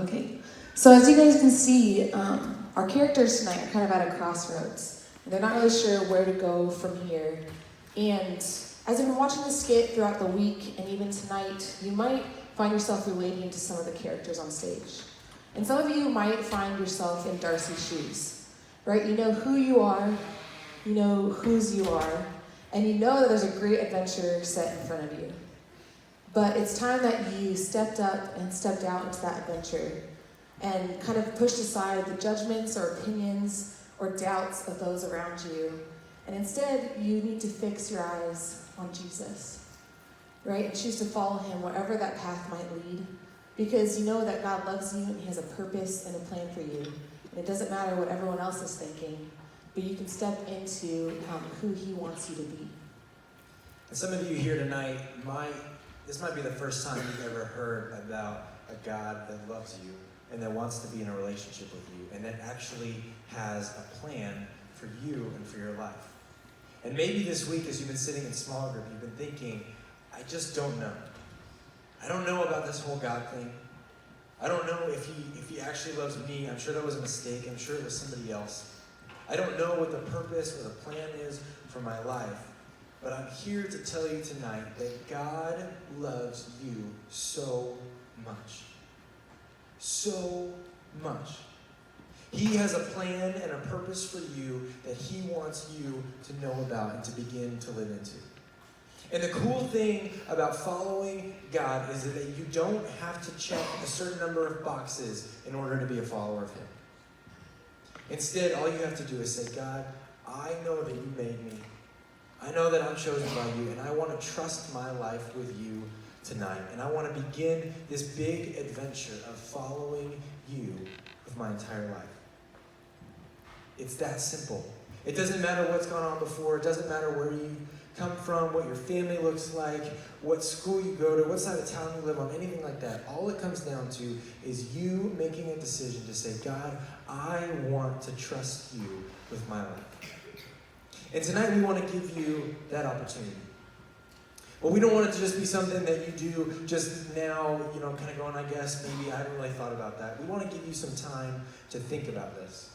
Okay, so as you guys can see, our characters tonight are kind of at a crossroads. They're not really sure where to go from here. And as you've been watching the skit throughout the week and even tonight, you might find yourself relating to some of the characters on stage. And some of you might find yourself in Darcy's shoes, right? You know who you are, you know whose you are, and you know that there's a great adventure set in front of you. But it's time that you stepped up and stepped out into that adventure and kind of pushed aside the judgments or opinions or doubts of those around you. And instead, you need to fix your eyes on Jesus, right? And choose to follow him wherever that path might lead, because you know that God loves you and he has a purpose and a plan for you. And it doesn't matter what everyone else is thinking, but you can step into who he wants you to be. And some of you here tonight this might be the first time you've ever heard about a God that loves you and that wants to be in a relationship with you and that actually has a plan for you and for your life. And maybe this week, as you've been sitting in small group, you've been thinking, I just don't know. I don't know about this whole God thing. I don't know if he actually loves me. I'm sure that was a mistake. I'm sure it was somebody else. I don't know what the purpose or the plan is for my life. But I'm here to tell you tonight that God loves you so much. So much. He has a plan and a purpose for you that he wants you to know about and to begin to live into. And the cool thing about following God is that you don't have to check a certain number of boxes in order to be a follower of him. Instead, all you have to do is say, God, I know that you made me. I know that I'm chosen by you, and I want to trust my life with you tonight. And I want to begin this big adventure of following you with my entire life. It's that simple. It doesn't matter what's gone on before. It doesn't matter where you come from, what your family looks like, what school you go to, what side of town you live on, anything like that. All it comes down to is you making a decision to say, God, I want to trust you with my life. And tonight we want to give you that opportunity. But we don't want it to just be something that you do just now, kind of going, I guess, maybe I haven't really thought about that. We want to give you some time to think about this.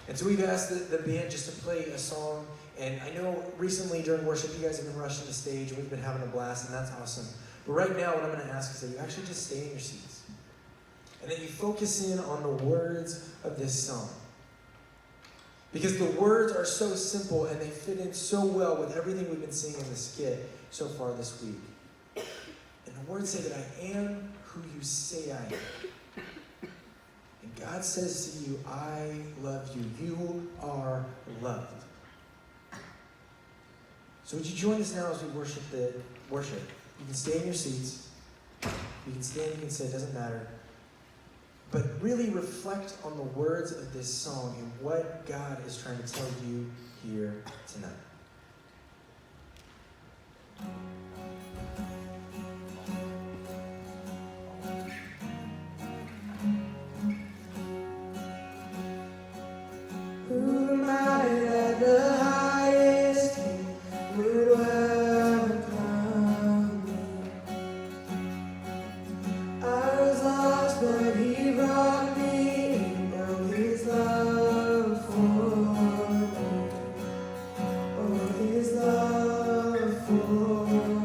And so we've asked the band just to play a song. And I know recently during worship, you guys have been rushing the stage, and we've been having a blast, and that's awesome. But right now, what I'm going to ask is that you actually just stay in your seats. And that you focus in on the words of this song. Because the words are so simple and they fit in so well with everything we've been seeing in the skit so far this week. And the words say that I am who you say I am. And God says to you, I love you. You are loved. So would you join us now as we worship? You can stay in your seats. You can stand, you can sit, it doesn't matter. But really reflect on the words of this song and what God is trying to tell you here tonight. Who am I that the highest king would welcome me? I was lost, but he brought me in. Oh, his love for me. Oh, his love for me.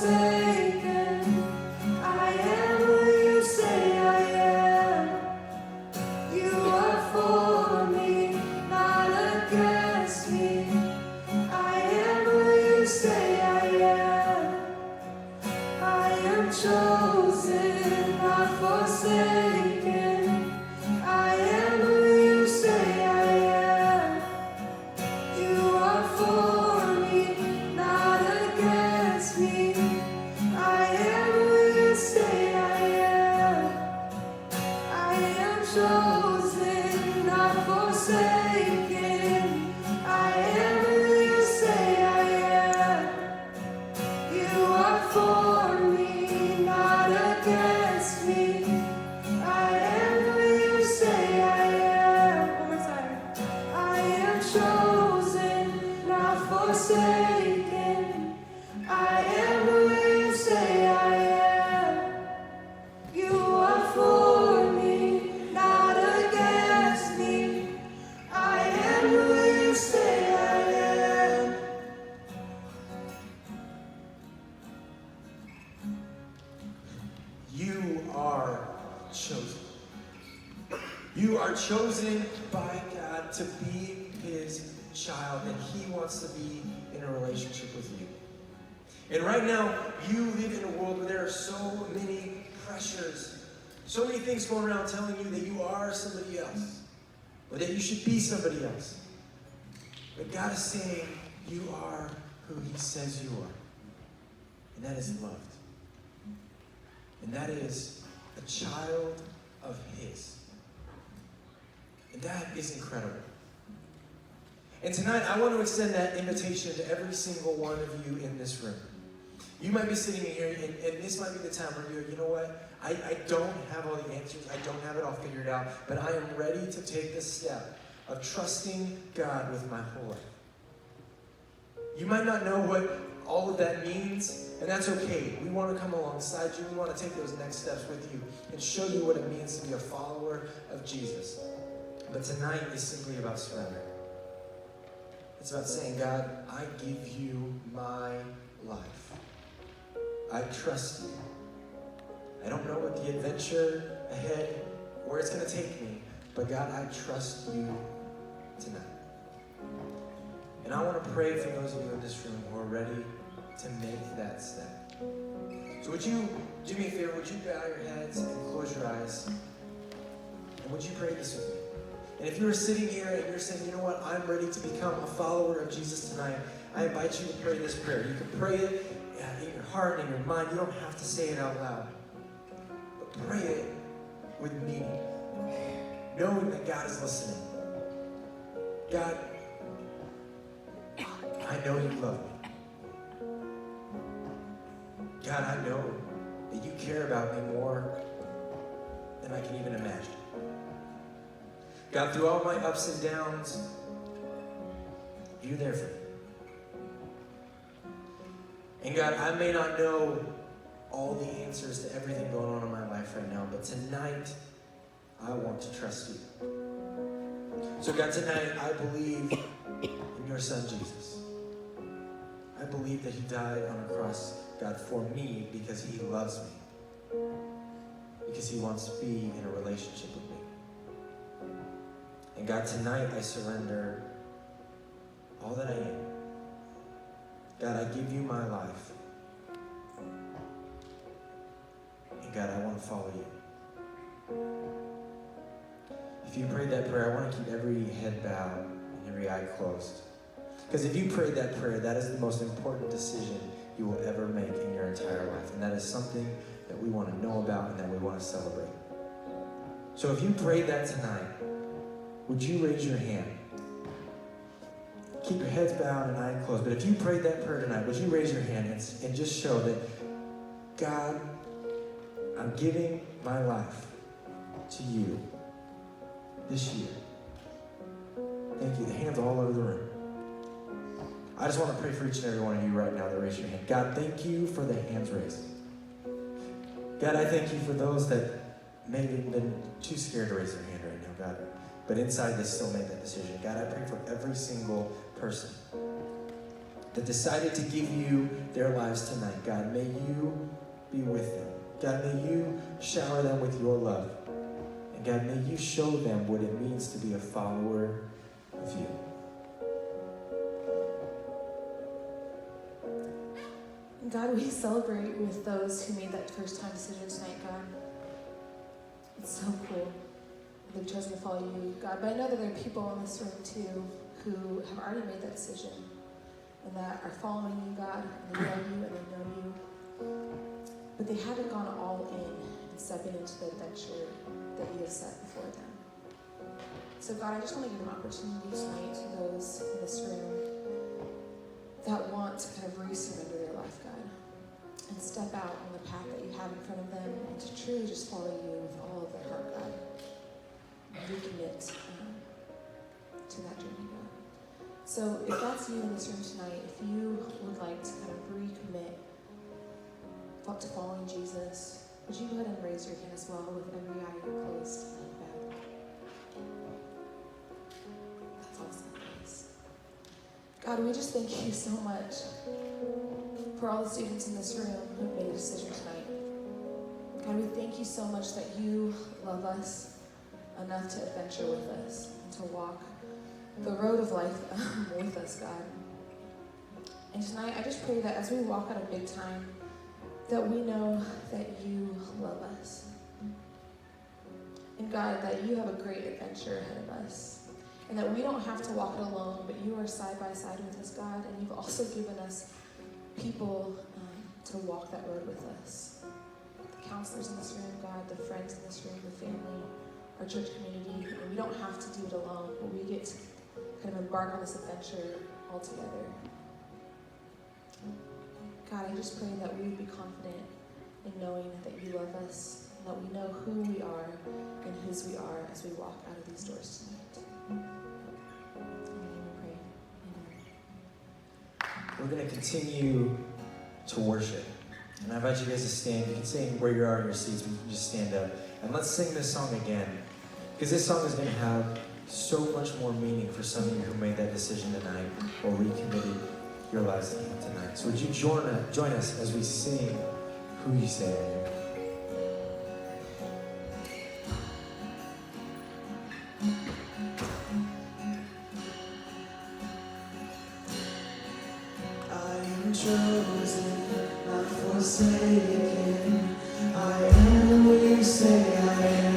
forsaken. I am who you say I am. You are for me, not against me. I am who you say I am. I am chosen, not forsaken. I am who you say I am. You are for me, not against me. I am who you say I am. I am chosen, not forsaken. I am who you say I am. You are for me, not against me. I am who you say I am. One more time. I am chosen, not forsaken. I am who you say I am. You are for me, not against me. I am who you say I am. You are chosen. You are chosen by God to be his child, and he wants to be in a relationship with you. And right now, you live in a world where there are so many pressures, so many things going around telling you that you are somebody else, or that you should be somebody else. But God is saying you are who he says you are. And that is loved. And that is a child of his. And that is incredible. And tonight, I want to extend that invitation to every single one of you in this room. You might be sitting in here, and this might be the time where you're, you know what? I don't have all the answers. I don't have it all figured out. But I am ready to take this step of trusting God with my whole life. You might not know what all of that means, and that's okay. We want to come alongside you. We want to take those next steps with you and show you what it means to be a follower of Jesus. But tonight is simply about surrender. It's about saying, God, I give you my life. I trust you. I don't know what the adventure ahead, where it's going to take me, but God, I trust you tonight. And I want to pray for those of you in this room who are ready to make that step. So would you do me a favor? Would you bow your heads and close your eyes? And would you pray this with me? And if you're sitting here and you're saying, you know what, I'm ready to become a follower of Jesus tonight, I invite you to pray this prayer. You can pray it in your heart and in your mind. You don't have to say it out loud. But pray it with meaning, knowing that God is listening. God, I know you love me. God, I know that you care about me more than I can even imagine. God, through all my ups and downs, you're there for me. And God, I may not know all the answers to everything going on in my life right now, but tonight, I want to trust you. So God, tonight, I believe in your son, Jesus. I believe that he died on a cross, God, for me because he loves me. Because he wants to be in a relationship with me. And God, tonight I surrender all that I am. God, I give you my life. And God, I want to follow you. If you prayed that prayer, I want to keep every head bowed and every eye closed. Because if you prayed that prayer, that is the most important decision you will ever make in your entire life. And that is something that we want to know about and that we want to celebrate. So if you prayed that tonight, would you raise your hand? Keep your heads bowed and eyes closed. But if you prayed that prayer tonight, would you raise your hand and just show that, God, I'm giving my life to you this year. Thank you. The hands all over the room. I just want to pray for each and every one of you right now that raise your hand. God, thank you for the hands raised. God, I thank you for those that maybe have been too scared to raise their hand right now, God. But inside they still made that decision. God, I pray for every single person. that decided to give you their lives tonight. God, may you be with them. God, may you shower them with your love. And God, may you show them what it means to be a follower of you. God, we celebrate with those who made that first time decision tonight, God. It's so cool. They've chosen to follow you, God. But I know that there are people in this room too who have already made that decision and that are following you, God, and they love you and they know you. But they haven't gone all in and stepping into the adventure that you have set before them. So God, I just want to give an opportunity tonight to those in this room that want to kind of re-surrender their life, God, and step out on the path that you have in front of them and to truly just follow you with all of their heart, God. Recommit to that journey, God. So if that's you in this room tonight, if you would like to kind of recommit to following Jesus, would you go ahead and raise your hand as well with every eye closed like that? That's awesome. Thanks. God, we just thank you so much for all the students in this room who made a decision tonight. God, we thank you so much that you love us enough to adventure with us and to walk the road of life with us, God. And tonight, I just pray that as we walk out a big time, that we know that you love us. And God, that you have a great adventure ahead of us. And that we don't have to walk it alone, but you are side by side with us, God. And you've also given us people to walk that road with us. The counselors in this room, God, the friends in this room, the family, our church community. And we don't have to do it alone, but we get to kind of embark on this adventure all together. God, I just pray that we would be confident in knowing that you love us, and that we know who we are and whose we are as we walk out of these doors tonight. Amen. We're going to continue to worship. And I invite you guys to stand. You can stand where you are in your seats, but you can just stand up. And let's sing this song again. Because this song is going to have so much more meaning for some of you who made that decision tonight or recommitted your lives to Him tonight. So would you join us as we sing Who You Say I Am? Chosen, not forsaken. I am who you say I am.